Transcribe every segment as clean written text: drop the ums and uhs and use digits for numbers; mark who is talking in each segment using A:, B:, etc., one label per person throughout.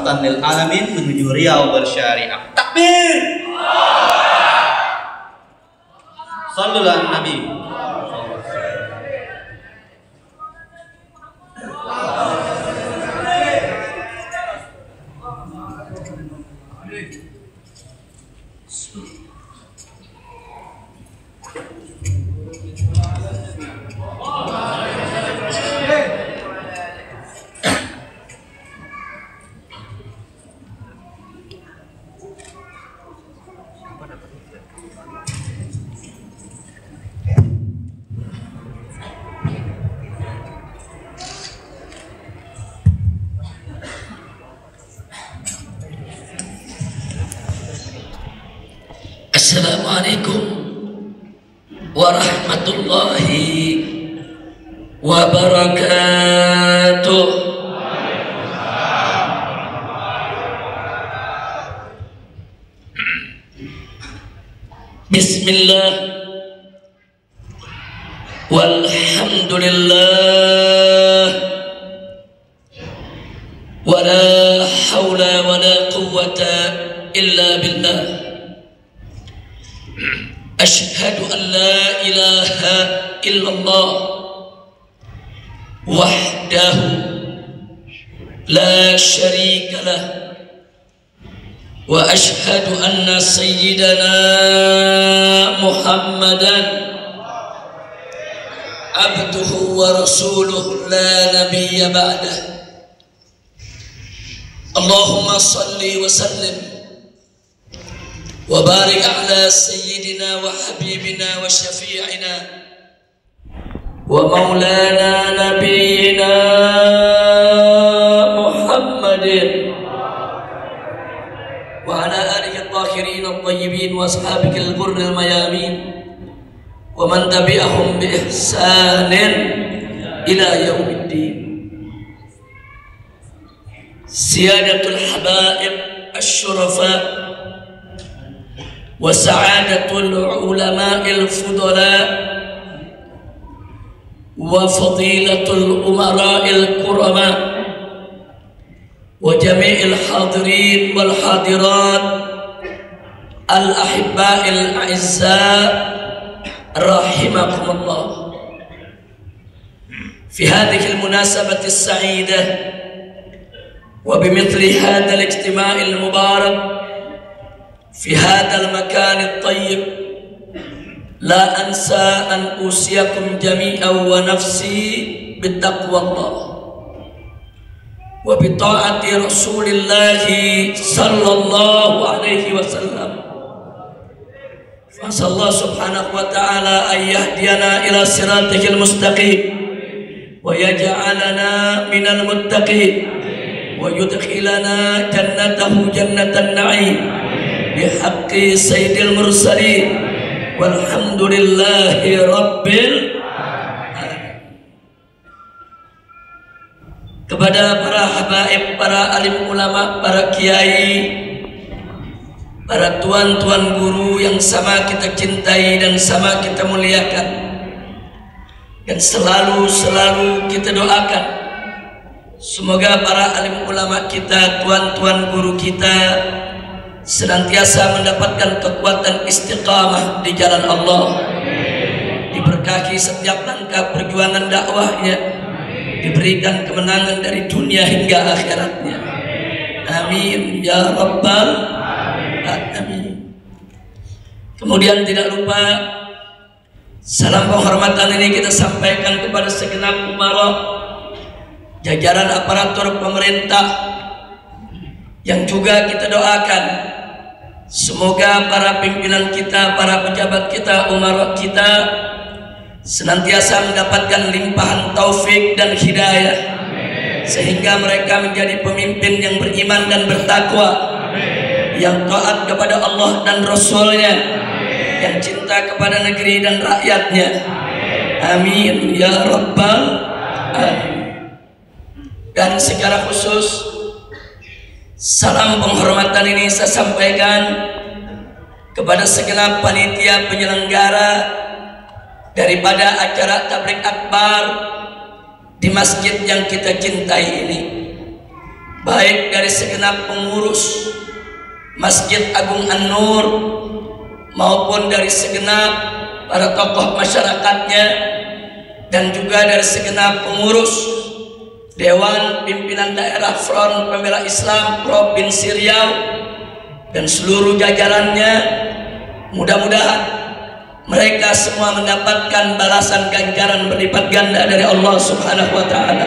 A: rahmatan lil alamin menuju Riau bersyariah. Takbir. Shallu ala Nabi.
B: Assalamualaikum warahmatullahi wabarakatuh. Bismillah walhamdulillah wala hawla wala quwwata illa billah. Ashhadu an la ilaha illallah wahdahu la syarika lah wa ashhadu anna sayyidana Muhammadan abduhu wa rasuluhu la nabiyya ba'dah. Allahumma salli wa sallim wa barik ala sayyidina wa habibina wa syafi'ina wa maulana nabiyyina Muhammadin wa ala alihi at-tahirin at-tayyibin wa ashabihi al-ghurr al-mayamin wa man tabi'ahum bi ihsanin ila yaumiddin. Siyadatul habaib asy-syurafa وسعادة العلماء الفضلاء وفضيلة الأمراء الكرماء وجميع الحاضرين والحاضرات الأحباء الأعزاء رحمكم الله. في هذه المناسبة السعيدة وبمثل هذا الاجتماع المبارك في هذا المكان الطيب لا أنسى أن أوصيكم جميعا ونفسي بتقوى الله وبطاعة رسول الله صلى الله عليه وسلم. فأسأل الله سبحانه وتعالى أن يهدينا إلى صراطه المستقيم ويجعلنا من المتقين ويدخلنا جنته جنة النعيم بحق سيد المرسلين والحمد لله رب العالمين. Kepada para habaib, para alim ulama, para kiai, para tuan-tuan guru yang sama kita cintai dan sama kita muliakan dan selalu kita doakan, semoga para alim ulama kita, tuan-tuan guru kita senantiasa mendapatkan kekuatan istiqamah di jalan Allah, diberkahi setiap langkah perjuangan dakwahnya, diberikan kemenangan dari dunia hingga akhiratnya. Amin ya rabbal alamin. Kemudian tidak lupa salam penghormatan ini kita sampaikan kepada segenap umara, jajaran aparatur pemerintah, yang juga kita doakan semoga para pimpinan kita, para pejabat kita, umara kita senantiasa mendapatkan limpahan taufik dan hidayah, sehingga mereka menjadi pemimpin yang beriman dan bertakwa, yang taat kepada Allah dan Rasul-Nya, yang cinta kepada negeri dan rakyatnya. Amin ya rabbal alamin. Dan secara khusus salam penghormatan ini saya sampaikan kepada segenap panitia penyelenggara daripada acara tabligh akbar di masjid yang kita cintai ini. baik dari segenap pengurus Masjid Agung An-Nur maupun dari segenap para tokoh masyarakatnya, dan juga dari segenap pengurus Dewan Pimpinan Daerah Front Pembela Islam Provinsi Riau dan seluruh jajarannya. Mudah-mudahan mereka semua mendapatkan balasan ganjaran berlipat ganda dari Allah Subhanahu wa Ta'ala.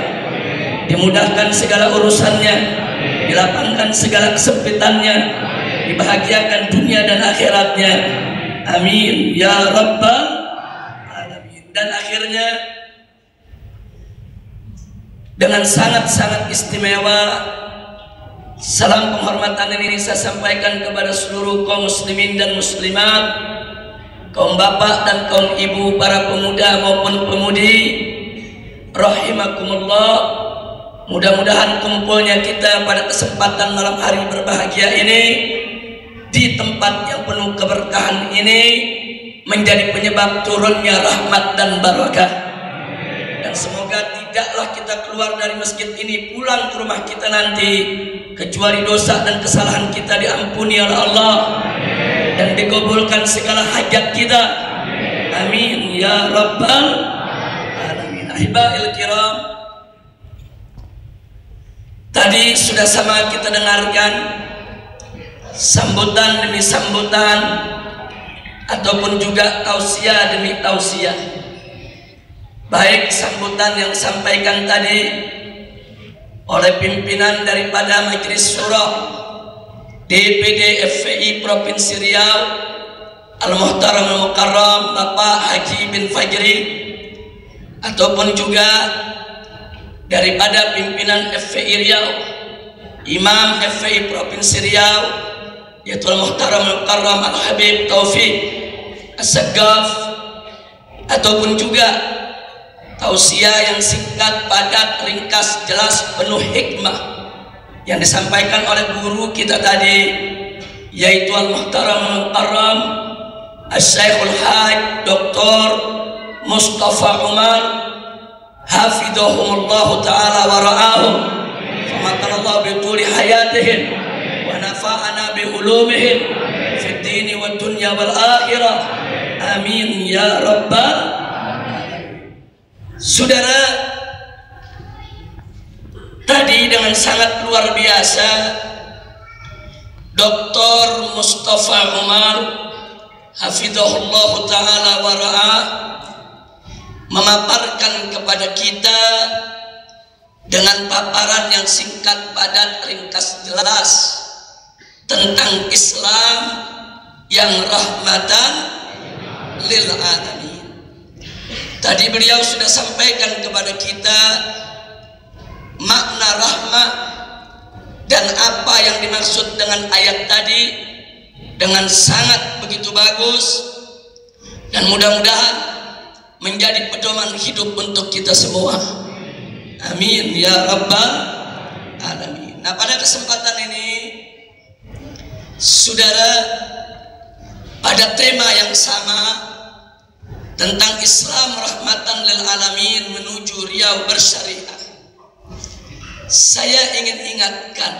B: Dimudahkan segala urusannya, dilapangkan segala kesempitannya, dibahagiakan dunia dan akhiratnya. Amin ya rabbal alamin. Dan akhirnya dengan sangat-sangat istimewa, salam penghormatan ini saya sampaikan kepada seluruh kaum muslimin dan muslimat, kaum bapak dan kaum ibu, para pemuda maupun pemudi, rahimakumullah. Mudah-mudahan kumpulnya kita pada kesempatan malam hari berbahagia ini di tempat yang penuh keberkahan ini menjadi penyebab turunnya rahmat dan barakah. Dan semoga tidaklah kita keluar dari masjid ini pulang ke rumah kita nanti kecuali dosa dan kesalahan kita diampuni oleh Allah dan dikabulkan segala hajat kita. Amin ya rabbal alamin. Ahibail kiram, tadi sudah sama kita dengarkan sambutan demi sambutan ataupun juga tausiah demi tausiah. Baik sambutan yang disampaikan tadi oleh pimpinan daripada Majelis Syuro DPD FPI Provinsi Riau Al-Muhtaram Al-Mukarram Bapak Haji bin Fajri, ataupun juga daripada pimpinan FPI Riau Imam FPI Provinsi Riau yaitu Al-Muhtaram Al-Mukarram Al-Habib Taufik As-Saggaf, ataupun juga tausiah yang singkat, padat, ringkas, jelas, penuh hikmah yang disampaikan oleh guru kita tadi yaitu Al-Muhtaram Al-Mukarram As-Syekhul Haj Dr. Mustafa Umar hafidhahumullah ta'ala wa ra'ahum famakanallahu bituli hayatihim wa nafa'ana bi ulumihim fid dini wad dunya wal akhirah. Amin ya rabbal. Saudara, tadi dengan sangat luar biasa Dr. Mustafa Umar hafidhahullah ta'ala wa ra'ah memaparkan kepada kita dengan paparan yang singkat, padat, ringkas, jelas tentang Islam yang rahmatan lil alamin. Tadi beliau sudah sampaikan kepada kita makna rahmat dan apa yang dimaksud dengan ayat tadi dengan sangat begitu bagus, dan mudah-mudahan menjadi pedoman hidup untuk kita semua. Amin ya rabbal alamin. Nah, pada kesempatan ini saudara, pada tema yang sama tentang Islam rahmatan lil alamin menuju Riau bersyariah, saya ingin ingatkan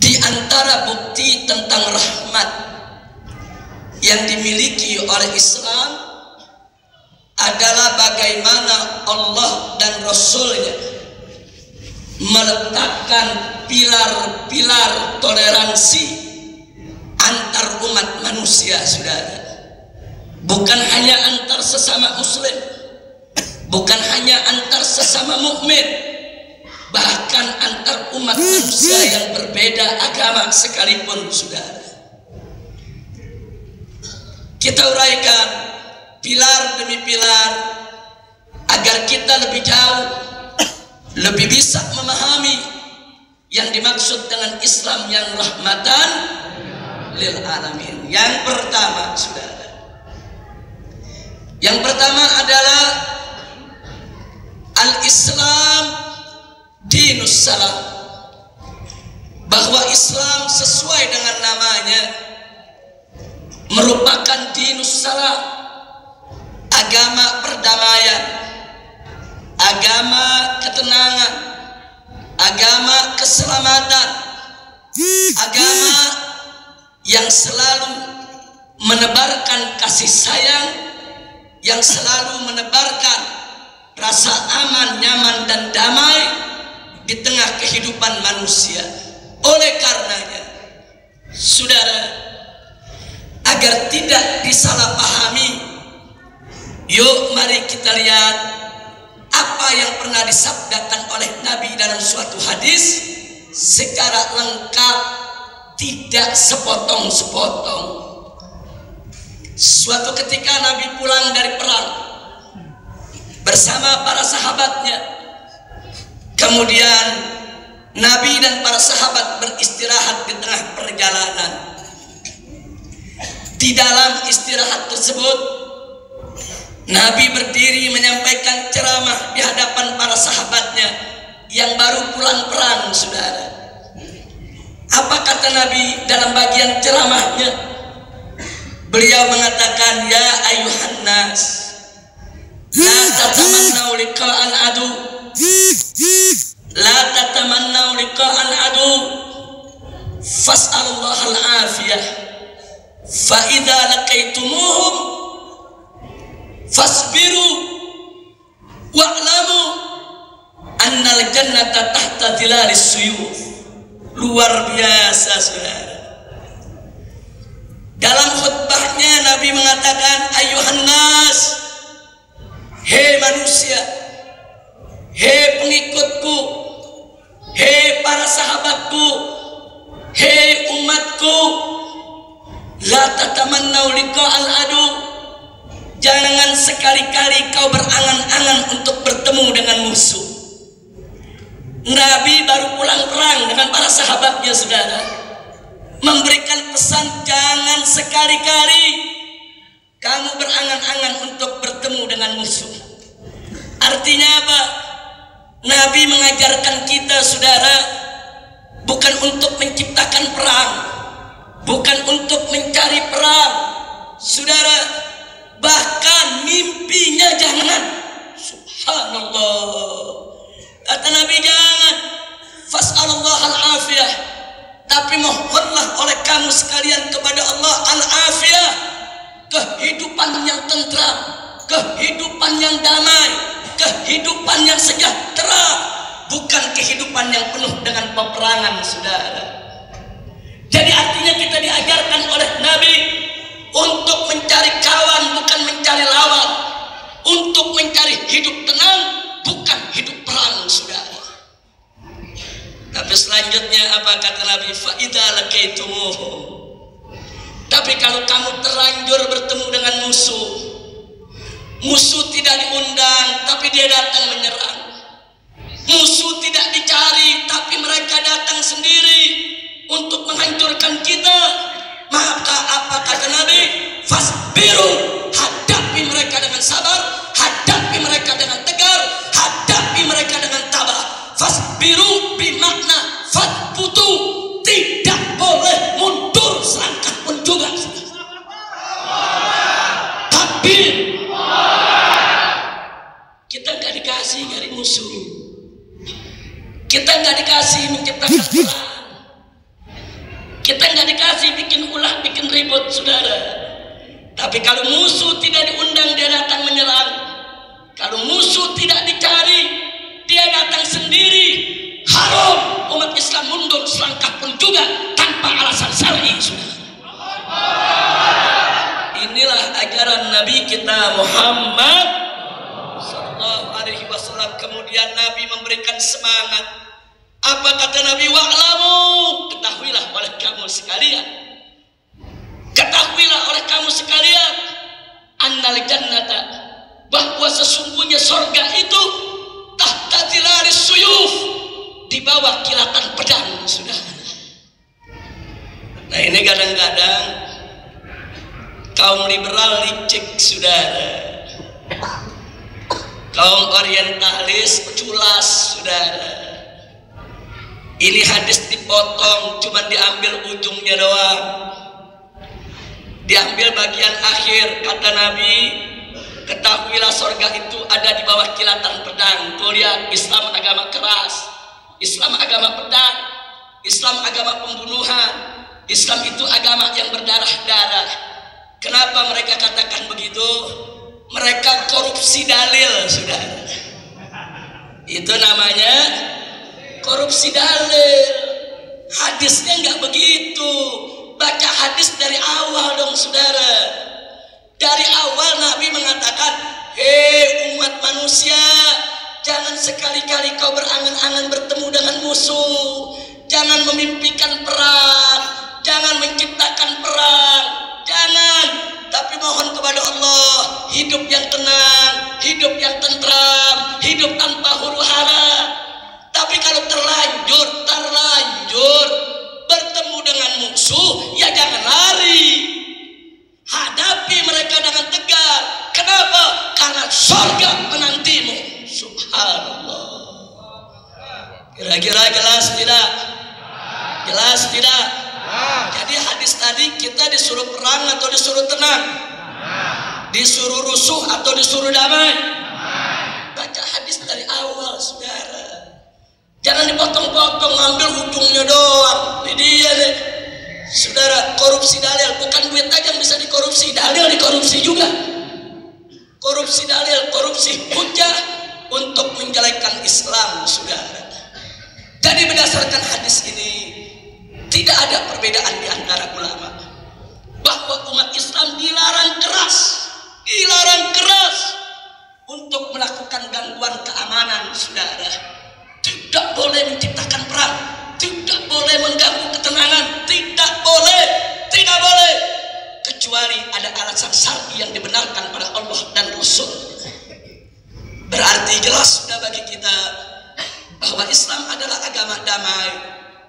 B: di antara bukti tentang rahmat yang dimiliki oleh Islam adalah bagaimana Allah dan Rasulnya meletakkan pilar-pilar toleransi antar umat manusia, saudara. Bukan hanya antar sesama muslim, bukan hanya antar sesama mukmin, bahkan antar umat manusia yang berbeda agama sekalipun, saudara. Kita uraikan pilar demi pilar agar kita lebih jauh, lebih bisa memahami yang dimaksud dengan Islam yang rahmatan lil alamin. Yang pertama, saudara, yang pertama adalah al-Islam dinus salam, bahwa Islam sesuai dengan namanya merupakan dinus salam, agama perdamaian, agama ketenangan, agama keselamatan, agama yang selalu menebarkan kasih sayang, yang selalu menebarkan rasa aman, nyaman, dan damai di tengah kehidupan manusia. Oleh karenanya, saudara, agar tidak disalahpahami, yuk mari kita lihat apa yang pernah disabdakan oleh Nabi dalam suatu hadis secara lengkap, tidak sepotong-sepotong. Suatu ketika Nabi pulang dari perang bersama para sahabatnya. Kemudian Nabi dan para sahabat beristirahat di tengah perjalanan. Di dalam istirahat tersebut, Nabi berdiri menyampaikan ceramah di hadapan para sahabatnya yang baru pulang perang, saudara. Apa kata Nabi dalam bagian ceramahnya? Beliau mengatakan, ya ayuhan nas, la tatamannau liqa'al adu, la tatamannau liqa'al adu, fas'alullahal afiyah, fa idza laqaitumuhum fasbiru wa'lamu annal jannata tahta dhilalis suyuf. Luar biasa, saudara. Dalam khutbahnya Nabi mengatakan, ayuhan nas, hei manusia, hei pengikutku, hei para sahabatku, hei umatku, la tatamannau liqa'al adu, jangan sekali-kali kau berangan-angan untuk bertemu dengan musuh. Nabi baru pulang perang dengan para sahabatnya, saudara, memberikan pesan, jangan sekali-kali kamu berangan-angan untuk bertemu dengan musuh. Artinya apa? Nabi mengajarkan kita, saudara, bukan untuk menciptakan perang, bukan untuk mencari perang, saudara, bahkan mimpinya jangan. Subhanallah. Kata Nabi, jangan. Fas'alullahal afiyah, tapi mohonlah oleh kamu sekalian kepada Allah al-afiyah, kehidupan yang tentram, kehidupan yang damai, kehidupan yang sejahtera, bukan kehidupan yang penuh dengan peperangan, saudara. Jadi artinya kita diajarkan oleh Nabi untuk mencari kawan, bukan mencari lawan, untuk mencari hidup tenang, bukan hidup perang, saudara. Tapi selanjutnya apa kata Nabi? Fa idza laqaitumuhum, tapi kalau kamu terlanjur bertemu dengan musuh, musuh tidak diundang tapi dia datang menyerang, musuh tidak dicari tapi mereka datang sendiri untuk menghancurkan kita, maka apa kata Nabi? Fasbiru, hadapi mereka dengan sabar, hadapi mereka dengan tegar, hadapi mereka dengan tabah. Fasbiru bimakna fatbutu, tidak boleh mundur selangkah pun juga. Takbir. Kita nggak dikasih nyari musuh, kita nggak dikasih menciptakan perang, kita nggak dikasih bikin ulah, bikin ribut, saudara. Tapi kalau musuh tidak diundang, dia datang menyerang. Kalau musuh tidak dicari, dia datang sendiri. Haram umat Islam mundur selangkah pun juga tanpa alasan syar'i, saudara. Inilah ajaran Nabi kita Muhammad sallallahu alaihi wasallam. Kemudian Nabi memberikan semangat. Apa kata Nabi? Wa'lamu, ketahuilah oleh kamu sekalian, ketahuilah oleh kamu sekalian, annal jannata, bahwa sesungguhnya sorga itu tahta dhilalis suyuf, di bawah kilatan pedang, saudara. Nah, ini kadang-kadang kaum liberal licik, saudara, kaum orientalis culas, saudara. Ini hadis dipotong, cuma diambil ujungnya doang, diambil bagian akhir. Kata Nabi, ketahuilah sorga itu ada di bawah kilatan pedang. Tuh lihat, Islam agama keras, Islam agama pedang, Islam agama pembunuhan, Islam itu agama yang berdarah-darah. Kenapa mereka katakan begitu? Mereka korupsi dalil, saudara. Itu namanya korupsi dalil. Hadisnya nggak begitu. Baca hadis dari awal dong, saudara. Dari awal Nabi mengatakan, hei umat manusia, jangan sekali-kali kau berangan-angan bertemu dengan musuh. Jangan memimpikan perang, jangan menciptakan perang, jangan. Tapi mohon kepada Allah hidup yang tenang, hidup yang tentram, hidup tanpa huru-hara. Tapi kalau terlanjur bertemu dengan musuh, ya jangan lari. Hadapi mereka dengan tegar. Kenapa? Karena surga menantimu. Subhanallah. Kira-kira jelas tidak? Jelas tidak? Jadi hadis tadi kita disuruh perang atau disuruh tenang? Disuruh rusuh atau disuruh damai? Baca hadis dari awal, saudara. Jangan dipotong-potong, ambil ujungnya doang. Ini dia nih, saudara. Korupsi dalil, bukan duit aja yang bisa dikorupsi, dalil dikorupsi juga. Korupsi dalil, korupsi hujah untuk menjelekkan Islam, saudara. Jadi berdasarkan hadis ini, tidak ada perbedaan di antara ulama bahwa umat Islam dilarang keras untuk melakukan gangguan keamanan, saudara. Tidak boleh menciptakan perang, tidak boleh mengganggu ketenangan, tidak boleh, kecuali ada alasan syar'i yang dibenarkan oleh Allah dan Rasul. Berarti jelas sudah bagi kita bahwa Islam adalah agama damai.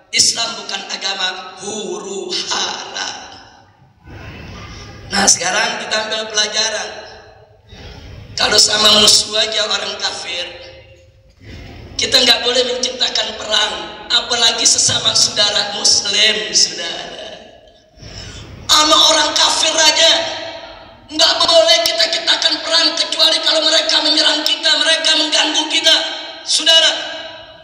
B: Islam bukan agama huru-hara. Nah, sekarang kita ambil pelajaran. Kalau sama musuh aja orang kafir, kita nggak boleh menciptakan perang, apalagi sesama saudara muslim, saudara. Sama orang kafir aja nggak boleh kita ciptakan perang, kecuali kalau mereka menyerang kita, mereka mengganggu kita, saudara.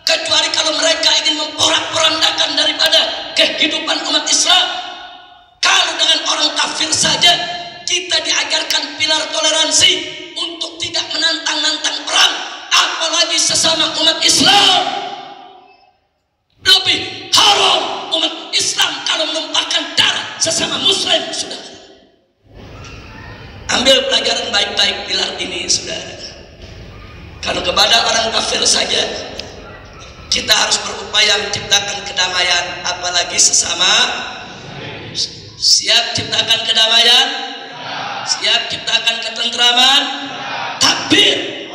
B: Kecuali kalau mereka ingin memporak-porandakan daripada kehidupan umat Islam. Kalau dengan orang kafir saja kita diajarkan pilar toleransi untuk tidak menantang-nantang perang, apalagi sesama umat Islam. Lebih haram umat Islam kalau menumpahkan darah sesama muslim, saudara. Ambil pelajaran baik-baik pilar ini, saudara. Kalau kepada orang kafir saja kita harus berupaya menciptakan kedamaian, apalagi sesama. Siap ciptakan kedamaian? Siap ciptakan ketentraman? Takbir!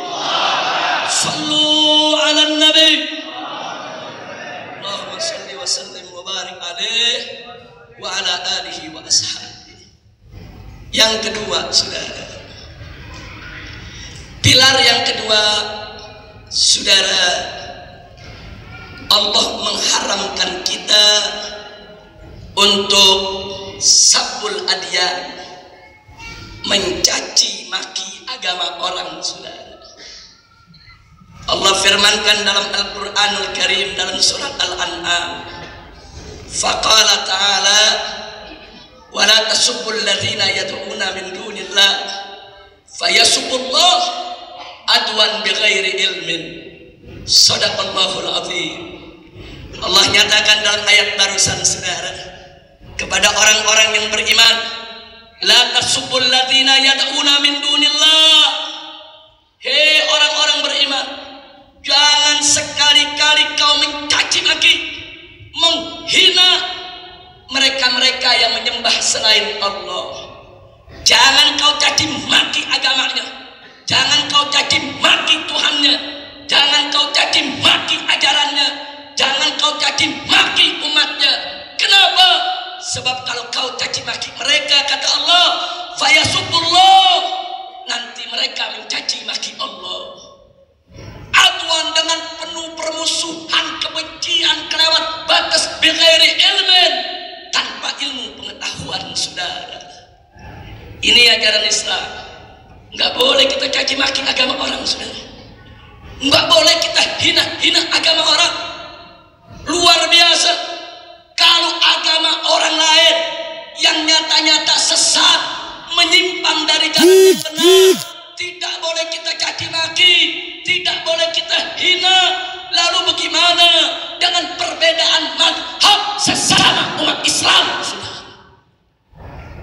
B: Sallu ala nabi. Allahumma salli wa sallim wa barik alaihi wa ala alihi wa ashabihi. Yang kedua, saudara, pilar yang kedua, saudara, Allah mengharamkan kita untuk sabul adyan, mencaci maki agama orang, saudara. Allah firmankan dalam Al-Quranul Karim dalam surat Al-An'am, faqala ta'ala wa la tasubbul ladzina yad'una min dunillah fayasubbullah adwan bighairi ilmin. Shadaqallahul azim. Allah nyatakan dalam ayat barusan, saudara, kepada orang-orang yang beriman, la tasubbul ladzina yad'una min dunillah. Hei orang-orang beriman, jangan sekali-kali kau mencaci maki, menghina mereka-mereka yang menyembah selain Allah. Jangan kau caci maki agamanya, jangan kau caci maki Tuhannya, jangan kau caci maki ajarannya, jangan kau caci maki umatnya. Kenapa? Sebab kalau kau caci maki mereka, kata Allah, fayasubbullah, nanti mereka mencaci maki Allah. Adwan, dengan penuh permusuhan, kebencian, kelewat batas, bighairi ilmin, tanpa ilmu pengetahuan, saudara. Ini ajaran Islam. Nggak boleh kita caci maki agama orang, saudara. Nggak boleh kita hina-hina agama orang. luar biasa. Kalau agama orang lain yang nyata-nyata sesat, menyimpang dari jalan yang benar, tidak boleh kita caci maki, tidak boleh kita hina. Lalu bagaimana dengan perbedaan mazhab sesama umat Islam?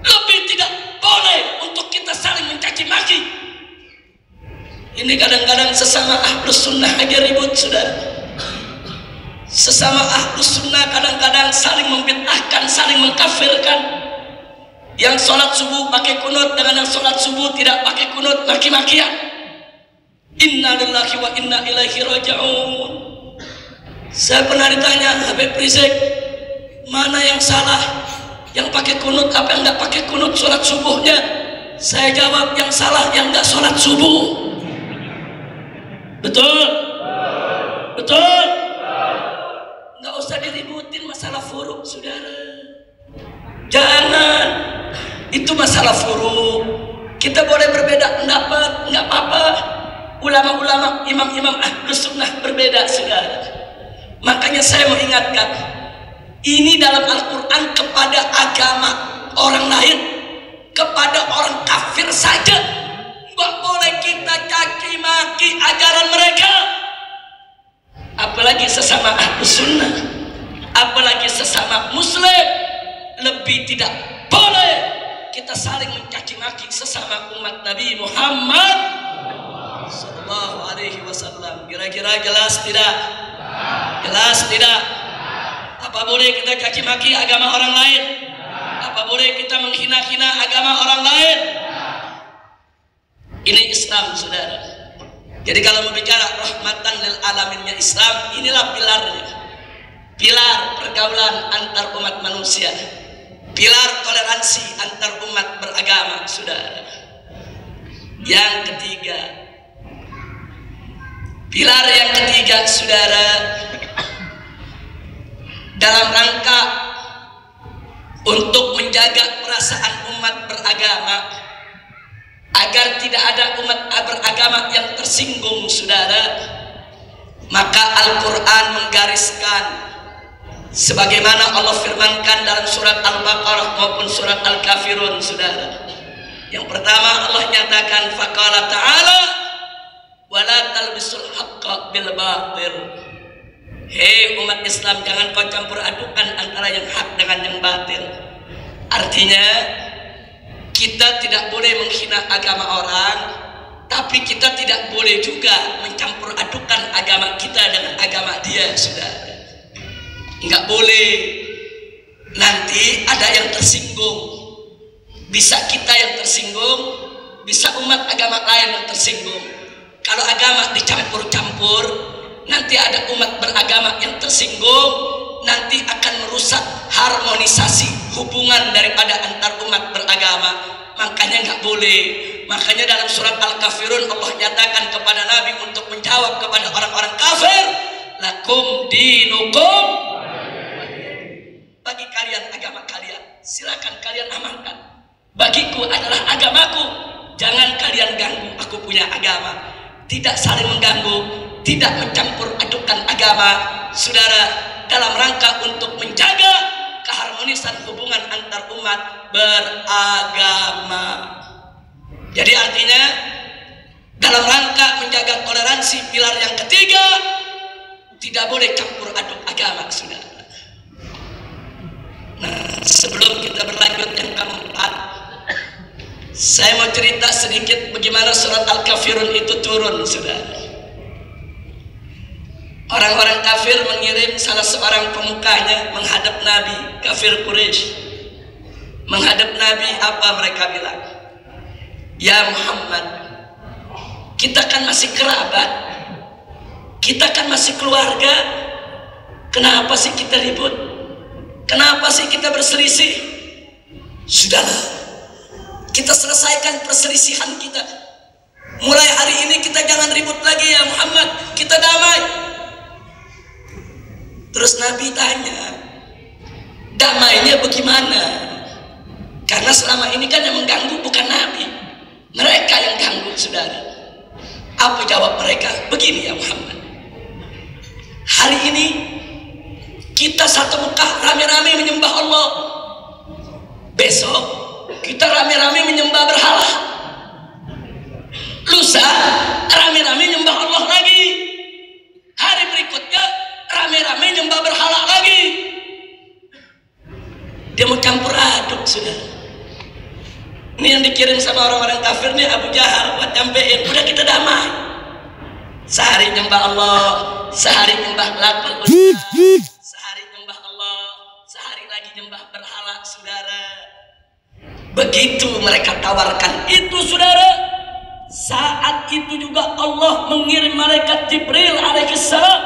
B: Lebih tidak boleh untuk kita saling mencaci maki. Ini kadang-kadang sesama ahlus sunnah aja ribut, saudara. Sesama ahlus sunnah kadang-kadang saling membid'ahkan, saling mengkafirkan. Yang sholat subuh pakai kunut dengan yang sholat subuh tidak pakai kunut, maki-makian. Inna lillahi wa inna ilaihi raji'un. Saya pernah ditanya, Habib Rizik, mana yang salah? Yang pakai kunut apa yang nggak pakai kunut sholat subuhnya? Saya jawab, yang salah yang nggak sholat subuh. Betul? Betul? Nggak usah diributin masalah furuk, saudara. Jangan. Itu masalah furuk. Kita boleh berbeda pendapat, nggak apa-apa. Ulama-ulama, imam-imam ahlus sunnah berbeda, saudara. Makanya saya mau ingatkan, ini dalam Al-Quran kepada agama orang lain, kepada orang kafir saja nggak boleh kita caci maki ajaran mereka, apalagi sesama ahlus sunnah, apalagi sesama muslim. Lebih tidak boleh kita saling mencaci maki sesama umat Nabi Muhammad sallallahu alaihi wasallam. Kira-kira jelas tidak? Jelas tidak? Apa boleh kita caci maki agama orang lain? Apa boleh kita menghina-hina agama orang lain? Ini Islam, saudara. Jadi kalau mau bicara rahmatan lil alaminnya Islam, inilah pilarnya. Pilar pergaulan antar umat manusia, pilar toleransi antar umat beragama, saudara. Yang ketiga, pilar yang ketiga, saudara, dalam rangka untuk menjaga perasaan umat beragama agar tidak ada umat beragama yang tersinggung, saudara, maka Al-Quran menggariskan sebagaimana Allah firmankan dalam surat Al-Baqarah maupun surat Al-Kafirun, saudara. Yang pertama Allah nyatakan, faqala ta'ala wala talbisul haqqa bil batil. Hei umat Islam, jangan kau campur adukan antara yang hak dengan yang batil. Artinya kita tidak boleh menghina agama orang, tapi kita tidak boleh juga mencampur adukan agama kita dengan agama dia, saudara. Enggak boleh, nanti ada yang tersinggung. Bisa kita yang tersinggung, bisa umat agama lain yang tersinggung. Kalau agama dicampur-campur, nanti ada umat beragama yang tersinggung, nanti akan merusak harmonisasi hubungan daripada antar umat beragama. Makanya nggak boleh. Makanya dalam surat Al-Kafirun Allah nyatakan kepada Nabi untuk menjawab kepada orang-orang kafir, lakum dinukum, bagi kalian agama kalian, silakan kalian amalkan. Bagiku adalah agamaku, jangan kalian ganggu aku punya agama. Tidak saling mengganggu, tidak mencampur adukan agama, saudara, dalam rangka untuk menjaga keharmonisan hubungan antar umat beragama. Jadi artinya dalam rangka menjaga toleransi, pilar yang ketiga, tidak boleh campur aduk agama, saudara. Nah, sebelum kita berlanjut yang keempat, saya mau cerita sedikit bagaimana surat Al-Kafirun itu turun, saudara. Orang-orang kafir mengirim salah seorang pemukanya menghadap Nabi, kafir Quraisy. Menghadap Nabi, apa mereka bilang? Ya Muhammad, kita kan masih kerabat, kita kan masih keluarga, kenapa sih kita ribut? Kenapa sih kita berselisih? Sudahlah, kita selesaikan perselisihan kita. Mulai hari ini kita jangan ribut lagi ya Muhammad, kita damai. Terus Nabi tanya, damainya bagaimana? Karena selama ini kan yang mengganggu bukan Nabi, mereka yang ganggu, saudara. Apa jawab mereka? Begini ya Muhammad, hari ini kita satu Mekah rame-rame menyembah Allah. Besok kita rame-rame menyembah berhala. Lusa rame-rame menyembah Allah lagi. Hari berikutnya rame-rame menyembah berhala lagi. Dia mau campur aduk sudah. Ini yang dikirim sama orang-orang kafir nih, Abu Jahal buat nyampein, udah kita damai. Sehari nyembah Allah, sehari nyembah Latul Uzza, sehari nyembah Allah, sehari lagi nyembah berhala, saudara. Begitu mereka tawarkan itu, saudara. Saat itu juga Allah mengirim malaikat Jibril alaihissalam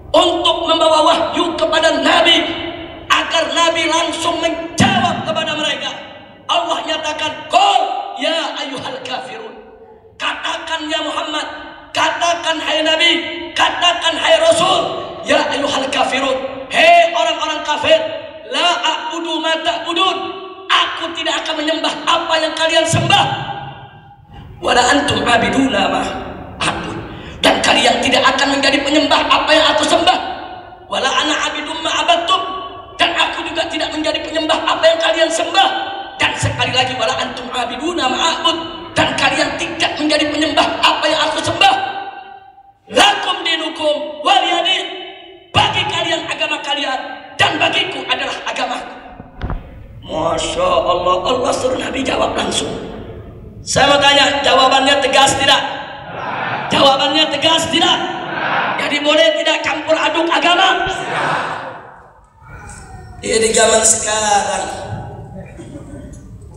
B: untuk membawa wahyu kepada Nabi agar Nabi langsung menjawab kepada mereka. Allah nyatakan, "Qul ya ayyuhal kafirun." Katakan ya Muhammad, katakan hai Nabi, katakan hai Rasul, ya ayyuhal kafirun. Hei orang-orang kafir, la a'budu ma ta'budun. Aku tidak akan menyembah apa yang kalian sembah. Wala antum abiduna ma a'bud. Dan kalian tidak akan menjadi penyembah apa yang aku sembah. Wala ana abidum ma abattum. Dan aku juga tidak menjadi penyembah apa yang kalian sembah. Dan sekali lagi, wala antum abiduna ma'abud. Dan kalian tidak menjadi penyembah apa yang aku sembah. Lakum dinukum waliyadin. Bagi kalian agama kalian, dan bagiku adalah agama. Masya Allah, Allah suruh Nabi jawab langsung. Saya mau tanya, jawabannya tegas tidak? Jawabannya tegas tidak? Jadi boleh tidak campur aduk agama? Ya, di zaman sekarang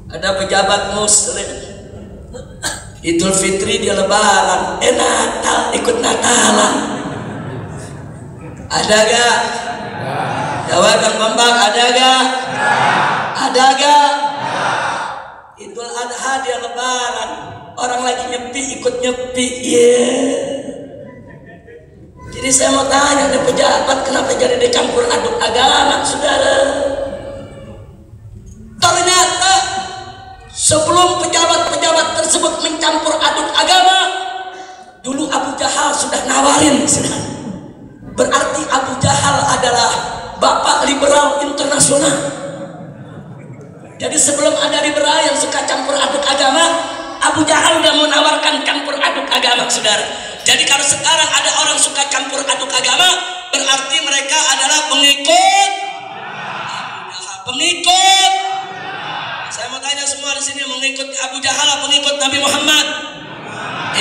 B: ada pejabat muslim, Idul Fitri dia lebaran, Natal ikut Natalan. Ada gak? Jawaban Bambang, ada gak? Ada gak? Idul Adha dia lebaran, orang lagi nyepi ikut nyepi. Jadi saya mau tanya, ada pejabat kenapa jadi dicampur aduk agama, saudara? Ternyata sebelum pejabat-pejabat tersebut mencampur aduk agama, dulu Abu Jahal sudah nawarin, saudara. Berarti Abu Jahal adalah bapak liberal internasional. Jadi sebelum ada liberal yang suka campur aduk agama, Abu Jahal udah mau nawarkan campur aduk agama, saudara. Jadi kalau sekarang ada orang suka campur aduk agama, berarti mereka adalah pengikut. Pengikut. Saya mau tanya semua di sini, mengikut Abu Jahal atau pengikut Nabi Muhammad?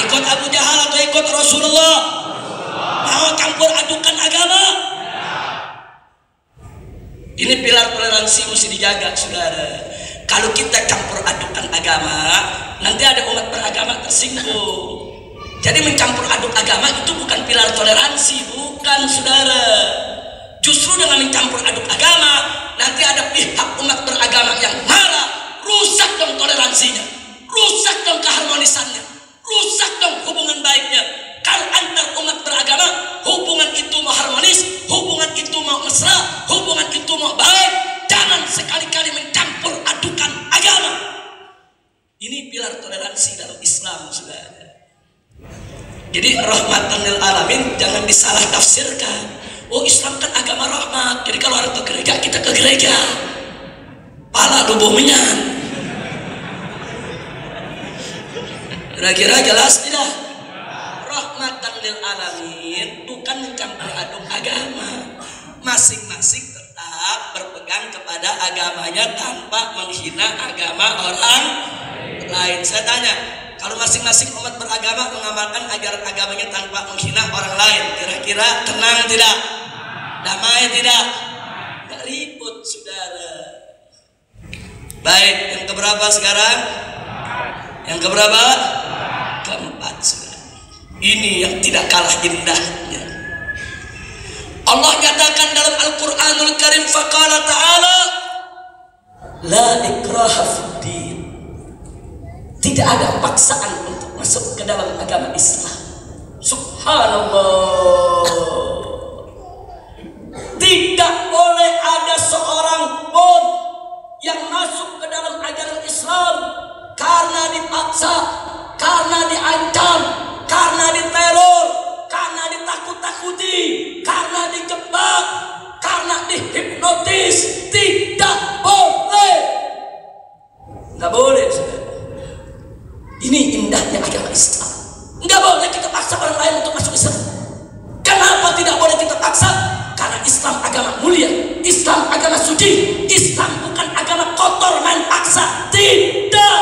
B: Ikut Abu Jahal atau ikut Rasulullah? Mau campur adukan agama? Ini pilar toleransi mesti dijaga, saudara. Kalau kita campur adukan agama, nanti ada umat beragama tersinggung. Jadi mencampur aduk agama itu bukan pilar toleransi, bukan, saudara. Justru dengan mencampur aduk agama, nanti ada pihak umat beragama yang marah, rusak dong toleransinya, rusak dong keharmonisannya, rusak dong hubungan baiknya. Kalau antar umat beragama, hubungan itu mau harmonis, hubungan itu mau mesra, hubungan itu mau baik, jangan sekali-kali mencampur adukan agama. Ini pilar toleransi dalam Islam, saudara. Jadi rahmatan lil alamin jangan disalah tafsirkan. Oh, Islam kan agama rahmat. Jadi kalau orang ke gereja, kita ke gereja. Pala dubuh menyan. Kira-kira jelas tidak? Rahmatan lil alamin bukan mencampur aduk agama. Masing-masing tetap berpegang kepada agamanya tanpa menghina agama orang lain. Saya tanya, kalau masing-masing umat beragama mengamalkan ajaran agamanya tanpa menghina orang lain, kira-kira tenang tidak? Damai tidak? Gak ribut, saudara. Baik, yang keberapa sekarang? Yang keberapa? Keempat, saudara. Ini yang tidak kalah indahnya. Allah nyatakan dalam Al-Quranul Karim, faqala ta'ala, la ikraha fiddin. Tidak ada paksaan untuk masuk ke dalam agama Islam. Subhanallah. Tidak boleh ada seorang pun yang masuk ke dalam ajaran Islam karena dipaksa, karena diancam, karena diteror, karena ditakut-takuti, karena dijebak, hipnotis. Tidak boleh. Nggak boleh. Ini indahnya agama Islam. Nggak boleh kita paksa orang lain untuk masuk Islam. Kenapa tidak boleh kita paksa? Karena Islam agama mulia, Islam agama suci, Islam bukan agama kotor main paksa. Tidak.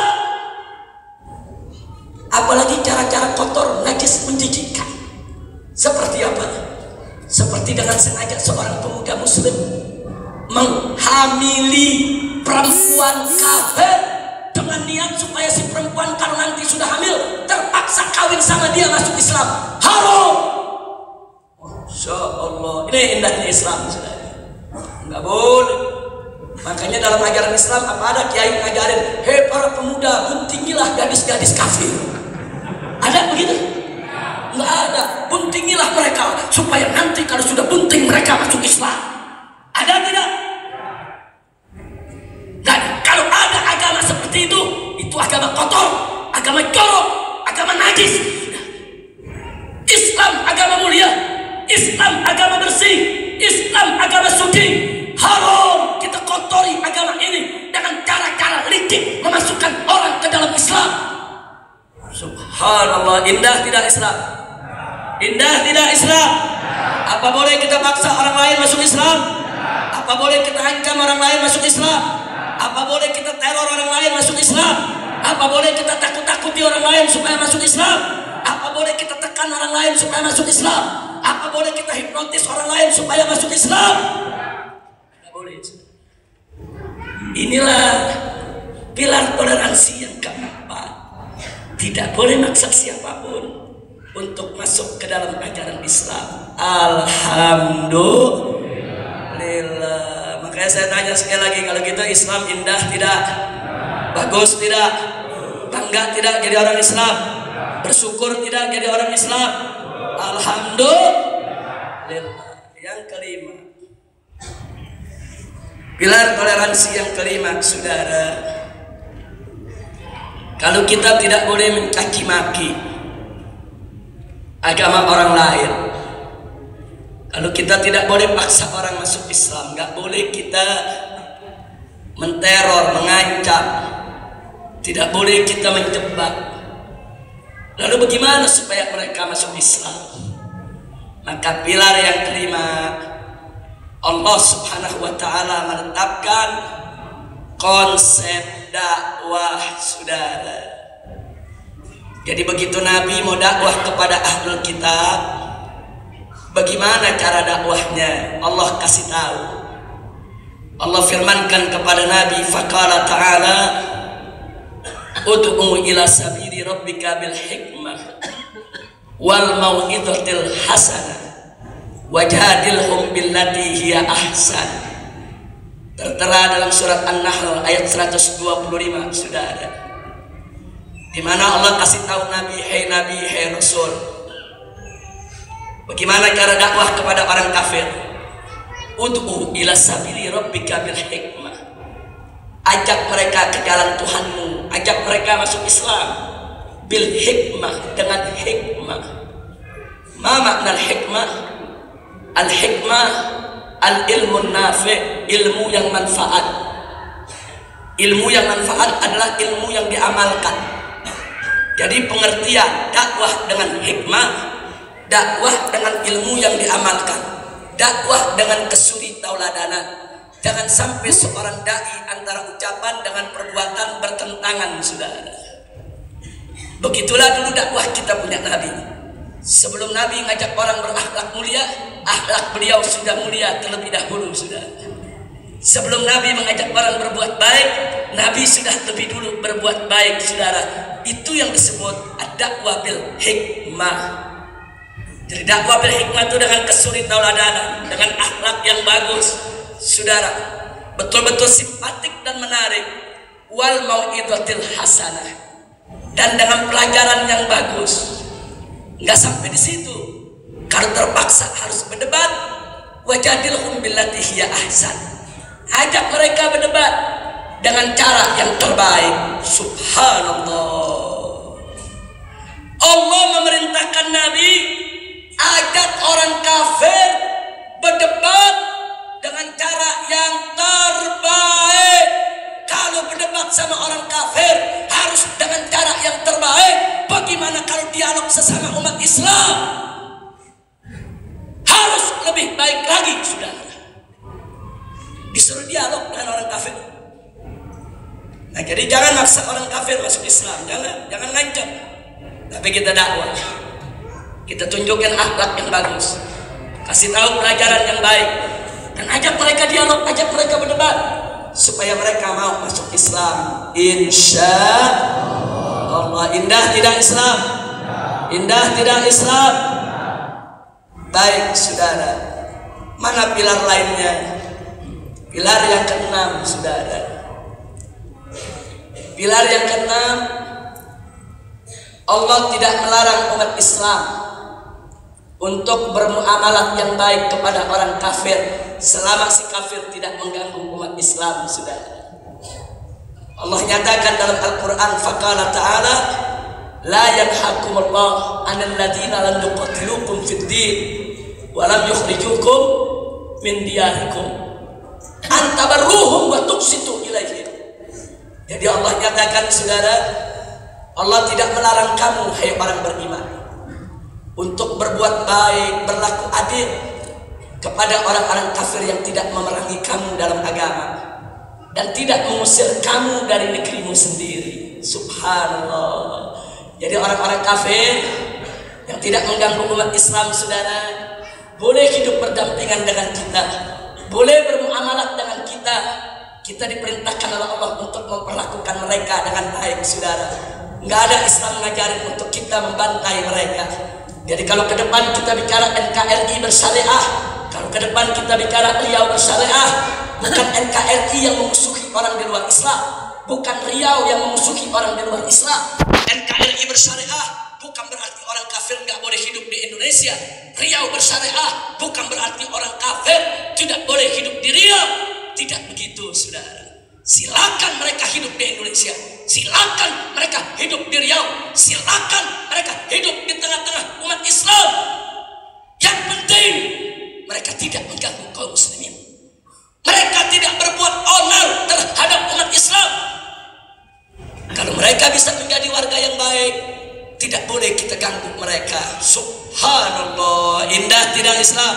B: Apalagi cara-cara kotor, najis, menjijikkan. Seperti apa? Seperti dengan sengaja seorang pemuda muslim menghamili perempuan kafir dengan niat supaya si perempuan kalau nanti sudah hamil terpaksa kawin sama dia masuk Islam. Haram. Masya Allah, ini indahnya Islam. Nggak boleh. Makanya dalam ajaran Islam apa ada kiai ngajarin, hei para pemuda, buntingilah gadis-gadis kafir. Ada begitu? Nggak ada. Buntingilah mereka supaya nanti kalau sudah bunting mereka masuk Islam. Ada tidak? Dan kalau ada agama seperti itu agama kotor, agama jorok, agama najis. Islam agama mulia, Islam agama bersih, Islam agama suci. Haram kita kotori agama ini dengan cara-cara licik memasukkan orang ke dalam Islam. Subhanallah, indah tidak Islam? Indah tidak Islam? Apa boleh kita paksa orang lain masuk Islam? Apa boleh kita ancam orang lain masuk Islam? Apa boleh kita teror orang lain masuk Islam? Apa boleh kita takut-takuti orang lain supaya masuk Islam? Apa boleh kita tekan orang lain supaya masuk Islam? Apa boleh kita hipnotis orang lain supaya masuk Islam? Tidak boleh. Inilah pilar toleransi yang keempat. Tidak boleh maksa siapapun untuk masuk ke dalam ajaran Islam. Alhamdulillah. Makanya saya tanya sekali lagi, kalau gitu Islam indah tidak? Bagus tidak? Bangga tidak jadi orang Islam? Bersyukur tidak jadi orang Islam? Alhamdulillah. Yang kelima, pilar toleransi yang kelima, saudara, kalau kita tidak boleh mencaci maki agama orang lain, kalau kita tidak boleh paksa orang masuk Islam, nggak boleh kita menteror, mengancam, tidak boleh kita menjebak. Lalu bagaimana supaya mereka masuk Islam? Maka pilar yang kelima, Allah Subhanahu wa Ta'ala menetapkan konsep dakwah, saudara. Jadi begitu Nabi mau dakwah kepada ahlul kitab, bagaimana cara dakwahnya? Allah kasih tahu. Allah firmankan kepada Nabi, faqala ta'ala ud'u ila sabili rabbika bil hikmah wal mau'izatil hasanah wajadilhum billati hiya ahsan. Tertera dalam surat An-Nahl ayat 125, saudara, di mana Allah kasih tahu Nabi, hai Rasul, bagaimana cara dakwah kepada orang kafir. Ud'u ila sabili rabbika bil hikmah, ajak mereka ke jalan Tuhanmu, ajak mereka masuk Islam bil hikmah, dengan hikmah. Ma makna al-hikmah? Al-hikmah al-ilmu nafi', ilmu yang manfaat. Ilmu yang manfaat adalah ilmu yang diamalkan. Jadi pengertian dakwah dengan hikmah, dakwah dengan ilmu yang diamalkan, dakwah dengan kesuri tauladanan. Jangan sampai seorang dai antara ucapan dengan perbuatan bertentangan, saudara. Begitulah dulu dakwah kita punya Nabi. Sebelum Nabi ngajak orang berakhlak mulia, akhlak beliau sudah mulia terlebih dahulu, saudara. Sebelum Nabi mengajak orang berbuat baik, Nabi sudah lebih dulu berbuat baik, saudara. Itu yang disebut ad-dakwah bil hikmah. Jadi dakwah bil hikmah itu dengan kesuri tauladanan, dengan akhlak yang bagus, saudara, betul-betul simpatik dan menarik, wal mau'izatil hasanah, dan dengan pelajaran yang bagus. Nggak sampai di situ, kalau terpaksa harus berdebat, wajadilhum billati hiya ahsan, ajak mereka berdebat dengan cara yang terbaik. Subhanallah, Allah memerintahkan Nabi ajak orang kafir berdebat dengan cara yang kalau dialog sesama umat Islam harus lebih baik lagi, saudara. Disuruh dialog dengan orang kafir. Nah, jadi jangan maksa orang kafir masuk Islam, jangan ngancam. Tapi kita dakwah, kita tunjukkan akhlak yang bagus, kasih tahu pelajaran yang baik, dan ajak mereka dialog, ajak mereka berdebat, supaya mereka mau masuk Islam. Insya Allah. Indah tidak Islam? Indah tidak Islam? Baik, saudara. Mana pilar lainnya? Pilar yang keenam, saudara. Pilar yang keenam, Allah tidak melarang umat Islam untuk bermuamalah yang baik kepada orang kafir selama si kafir tidak mengganggu umat Islam, saudara. Allah nyatakan dalam Al-Quran, faqala ta'ala, la yanhakumullah 'anil ladzina lam yuqatilukum fid din wa lam yukhrijukum min diyarikum an tabarruhum wa tuqsitu ilaihim. Jadi Allah nyatakan, saudara, Allah tidak melarang kamu, hai orang beriman, untuk berbuat baik, berlaku adil kepada orang-orang kafir yang tidak memerangi kamu dalam agama dan tidak mengusir kamu dari negerimu sendiri. Subhanallah. Jadi orang-orang kafir yang tidak mengganggu umat Islam, saudara, boleh hidup berdampingan dengan kita, boleh bermuamalah dengan kita. Kita diperintahkan oleh Allah untuk memperlakukan mereka dengan baik, saudara. Nggak ada Islam mengajarin untuk kita membantai mereka. Jadi kalau ke depan kita bicara NKRI bersyariah, kalau ke depan kita bicara Riau bersyariah, bukan NKRI yang memusuhi orang di luar Islam, bukan Riau yang memusuhi orang di luar Islam. NKRI bersyariah bukan berarti orang kafir nggak boleh hidup di Indonesia. Riau bersyariah bukan berarti orang kafir tidak boleh hidup di Riau. Tidak begitu, saudara. Silakan mereka hidup di Indonesia, silakan mereka hidup di Riau, silakan mereka hidup di tengah-tengah umat Islam. Yang penting mereka tidak mengganggu kaum muslimin, mereka tidak berbuat onar terhadap umat Islam. Kalau mereka bisa menjadi warga yang baik, tidak boleh kita ganggu mereka. Subhanallah. Indah tidak Islam?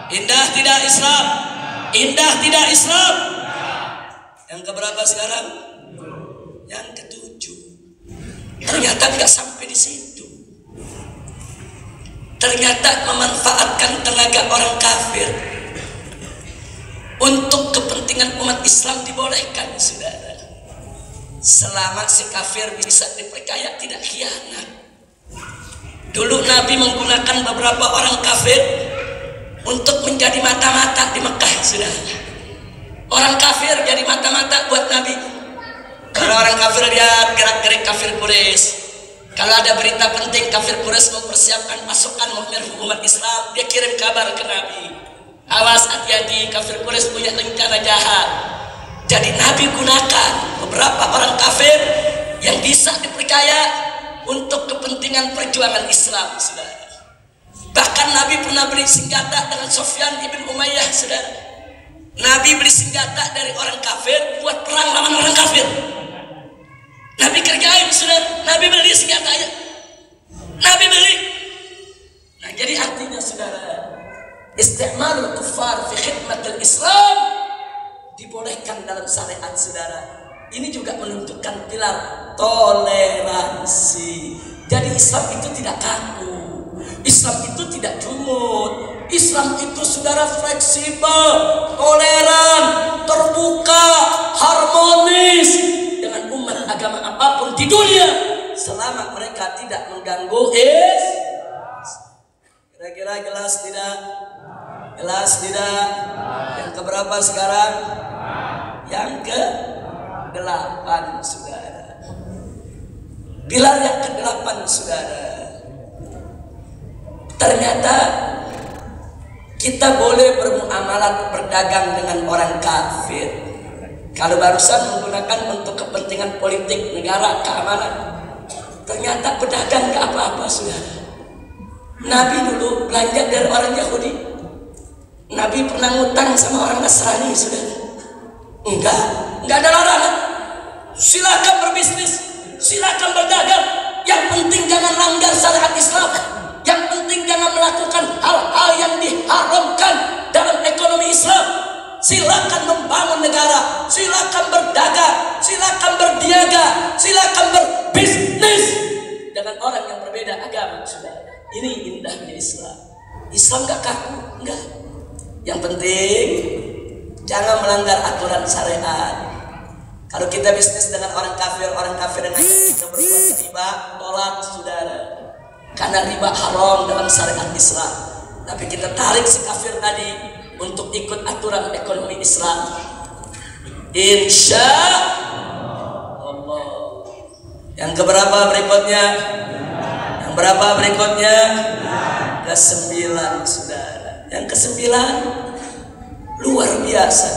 B: Indah tidak Islam? Indah tidak Islam? Yang keberapa sekarang? Yang ketujuh. Ternyata nggak sampai di situ. Ternyata memanfaatkan tenaga orang kafir untuk kepentingan umat Islam dibolehkan, saudara. Selama si kafir bisa dipercaya tidak khianat. Dulu Nabi menggunakan beberapa orang kafir untuk menjadi mata-mata di Mekah, saudara. Orang kafir jadi mata-mata buat Nabi. Kalau orang kafir lihat gerak-gerik kafir Quraisy, kalau ada berita penting kafir Quraisy mempersiapkan pasukan menyerbu umat Islam, dia kirim kabar ke Nabi. Awas, hati-hati, kafir Quraisy punya rencana jahat. Jadi Nabi gunakan beberapa orang kafir yang bisa dipercaya untuk kepentingan perjuangan Islam, saudara. Bahkan Nabi pernah beli senjata dengan Sufyan ibn Umayyah, saudara. Nabi beli senjata dari orang kafir buat perang lawan orang kafir. Nabi kerjain, saudara. Nabi beli senjatanya, Nabi beli. Nah, jadi artinya, saudara, isti'malul kuffar fi khidmatil Islam dibolehkan dalam syariat, saudara. Ini juga menunjukkan pilar toleransi. Jadi Islam itu tidak kaku, Islam itu tidak jumud. Islam itu, saudara, fleksibel, toleran, terbuka, harmonis dengan umat agama apapun di dunia, selama mereka tidak mengganggu Kira-kira jelas tidak? Jelas tidak? Yang keberapa sekarang? Yang ke-8, saudara. Pilar yang ke-8, saudara. Ternyata kita boleh bermuamalah, berdagang dengan orang kafir kalau barusan menggunakan untuk kepentingan politik, negara, keamanan. Ternyata pedagang gak apa-apa, saudara. Nabi dulu belanja dari orang Yahudi. Nabi pernah ngutang sama orang Nasrani, saudara? Enggak ada larangan. Silakan berbisnis, silakan berdagang, Yang penting jangan langgar syariat Islam. Yang penting jangan melakukan hal-hal yang diharamkan dalam ekonomi Islam. Silakan membangun negara, silakan berdagang, silakan berniaga, silakan berbisnis dengan orang yang berbeda agama. Ini indahnya Islam. Islam gak kaku, enggak. Yang penting jangan melanggar aturan syariat. Kalau kita bisnis dengan orang kafir dengan kita berbuat riba, tolak saudara. Karena riba haram dalam syariat Islam. Tapi kita tarik si kafir tadi untuk ikut aturan ekonomi Islam. Insya Allah. Yang keberapa berikutnya? Yang berapa berikutnya? Ke-9 saudara. Yang ke-9 luar biasa.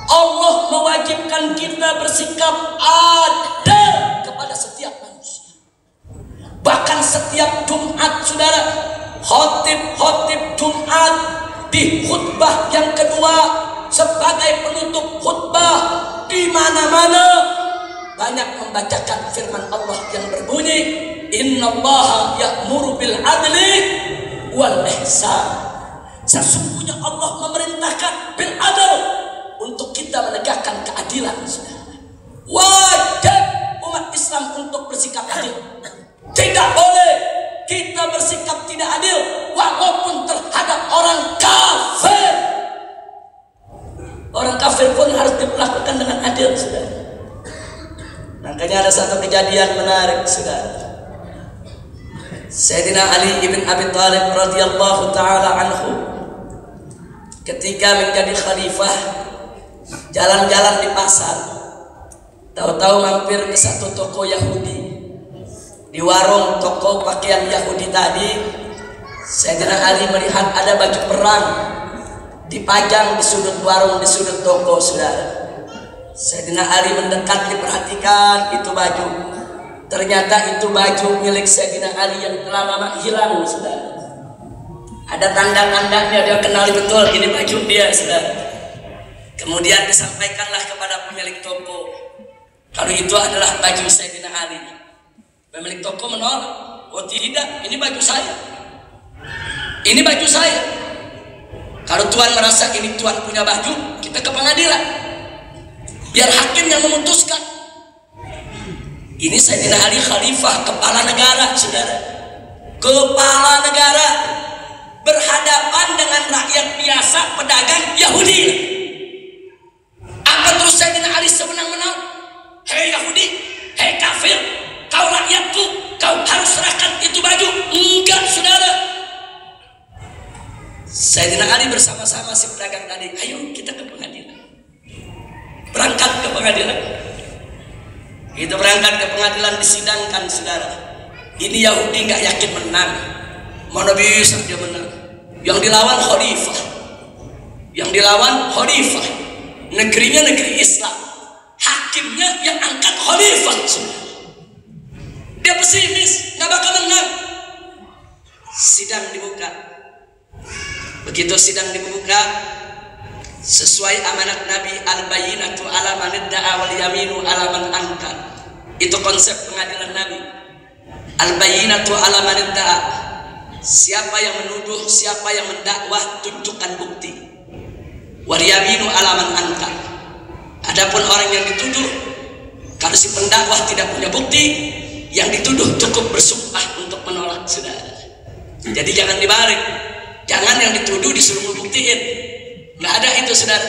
B: Allah mewajibkan kita bersikap adil kepada setiap manusia. Bahkan setiap Jumat saudara, khotib Jumat di khutbah yang kedua sebagai penutup khutbah di mana-mana banyak membacakan firman Allah yang berbunyi, innallaha ya'muru bil adli wal ihsan. Sesungguhnya Allah memerintahkan bil adl, untuk kita menegakkan keadilan. Wajib umat Islam untuk bersikap adil. Tidak boleh kita bersikap tidak adil walaupun terhadap orang kafir. Orang kafir pun harus diperlakukan dengan adil, saudara. Makanya ada satu kejadian menarik, saudara. Sayyidina Ali ibn Abi Thalib radhiyallahu taala anhu ketika menjadi khalifah, jalan-jalan di pasar, tahu-tahu mampir ke satu toko Yahudi. Di warung toko pakaian Yahudi tadi, Sayyidina Ali melihat ada baju perang dipajang di sudut warung, di sudut toko, saudara. Sayyidina Ali mendekat, diperhatikan itu baju. Ternyata itu baju milik Sayyidina Ali yang telah lama hilang, saudara. Ada tanda-tandanya, dia kenali betul ini baju dia, saudara. Kemudian disampaikanlah kepada pemilik toko kalau itu adalah baju Sayyidina Ali. Pemilik toko menolak. Oh tidak, ini baju saya. Ini baju saya. Kalau Tuhan merasa ini Tuhan punya baju, kita ke pengadilan. Biar hakim yang memutuskan. Ini Sayyidina Ali khalifah, kepala negara, saudara. Kepala negara berhadapan dengan rakyat biasa, pedagang Yahudi. Apa terus Sayyidina Ali semenang-menang? Hei Yahudi, hei kafir, kau rakyatku, kau harus serahkan itu baju. Enggak, saudara. Sayyidina Ali bersama-sama si pedagang tadi, ayo kita ke pengadilan. Berangkat ke pengadilan. Itu berangkat ke pengadilan, disidangkan, saudara. Ini Yahudi nggak yakin menang. Mana bisa dia menang? Yang dilawan khalifah. Yang dilawan khalifah. Negerinya negeri Islam. Hakimnya yang angkat khalifah. Dia pesimis, nggak bakal menang. Sidang dibuka. Begitu sidang dibuka, sesuai amanat Nabi, al-bayyinatu ala man idda'a wal yaminu ala man ankar. Itu konsep pengadilan Nabi. Al-bayyinatu ala man idda'a. Siapa yang menuduh, siapa yang mendakwah, tunjukkan bukti. Wal yaminu ala man ankar. Adapun orang yang dituduh, kalau si pendakwah tidak punya bukti, yang dituduh cukup bersumpah untuk menolak, saudara. Jadi jangan dibalik. Jangan yang dituduh disuruh membuktiin. Nggak ada itu, saudara.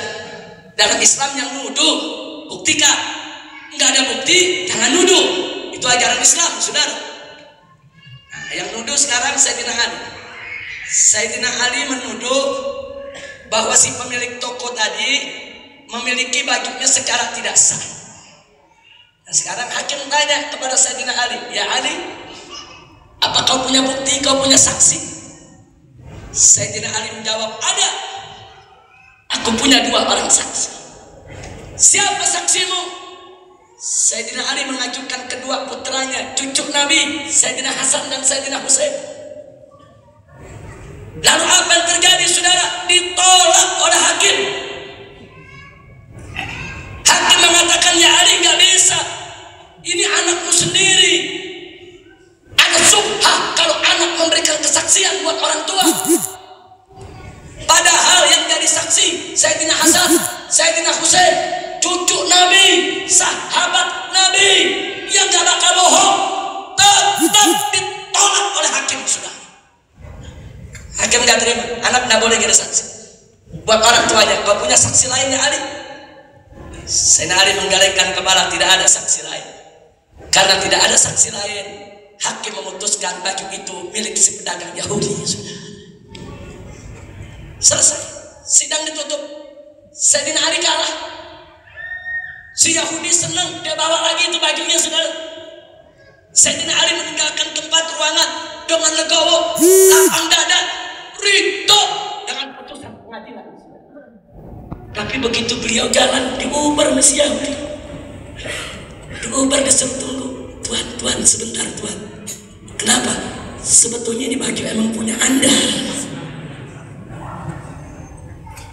B: Dalam Islam yang nuduh, buktikan. Nggak ada bukti, jangan nuduh. Itu ajaran Islam, saudara. Nah, yang nuduh sekarang Sayyidina Ali. Sayyidina Ali menuduh bahwa si pemilik toko tadi memiliki bajunya secara tidak sah. Nah, sekarang hakim tanya kepada Sayyidina Ali, ya Ali, apa kau punya bukti, kau punya saksi? Sayyidina Ali menjawab, ada. Aku punya 2 orang saksi. Siapa saksimu? Sayyidina Ali mengajukan kedua putranya, cucu Nabi, Sayyidina Hasan dan Sayyidina Husain. Lalu apa yang terjadi, saudara? Ditolak oleh hakim. Hakim mengatakan, ya Ali, nggak bisa. Ini anakmu sendiri. Sayyidina Husain, cucu Nabi, sahabat Nabi yang gak bakal bohong, tetap ditolak oleh hakim. Sudah, hakim gak terima, anak gak boleh jadi saksi. Buat orang tuanya, kau punya saksi lainnya Ali? Sayyidina Ali menggelengkan kepala, tidak ada saksi lain. Karena tidak ada saksi lain, hakim memutuskan baju itu milik si pedagang Yahudi. Sudah, selesai, sidang ditutup. Sayyidina Ali kalah. Si Yahudi senang, dia bawa lagi itu bajunya. Saudara, Sayyidina Ali meninggalkan tempat ruangan dengan legowo, lapang dada, ridho dengan putusan pengadilan. Tapi begitu beliau jalan, diuber si Yahudi, diuber, disuruh tunggu. Tuan sebentar Tuan, kenapa? Sebetulnya ini baju emang punya Anda.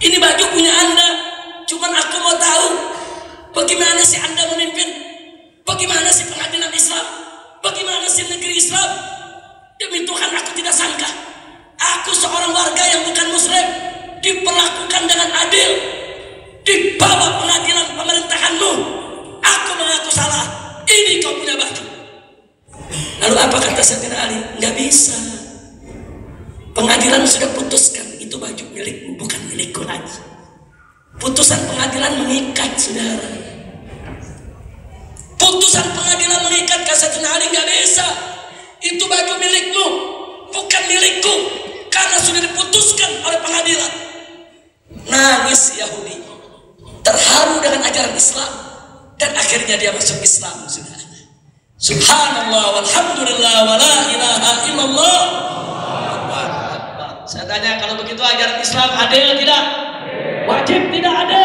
B: Ini baju punya Anda, cuman aku mau tahu bagaimana sih Anda memimpin, bagaimana sih pengadilan Islam, bagaimana sih negeri Islam. Demi Tuhan aku tidak sangka, aku seorang warga yang bukan muslim diperlakukan dengan adil di bawah pengadilan pemerintahanmu. Aku mengaku salah, ini kau punya baju. Lalu apa kata Sayyidina Ali? Nggak bisa, pengadilan sudah putuskan itu baju milikmu, bukan milikku lagi. Putusan pengadilan mengikat, saudara. Putusan pengadilan mengikat. Kata Sayyidina Ali, nggak bisa, itu baju milikmu, bukan milikku, karena sudah diputuskan oleh pengadilan. Nangis Yahudi, terharu dengan ajaran Islam, dan akhirnya dia masuk Islam. Saudara, subhanallah walhamdulillah wa la ilaha illallah. Saya tanya, kalau begitu ajaran Islam adil tidak? Wajib tidak adil?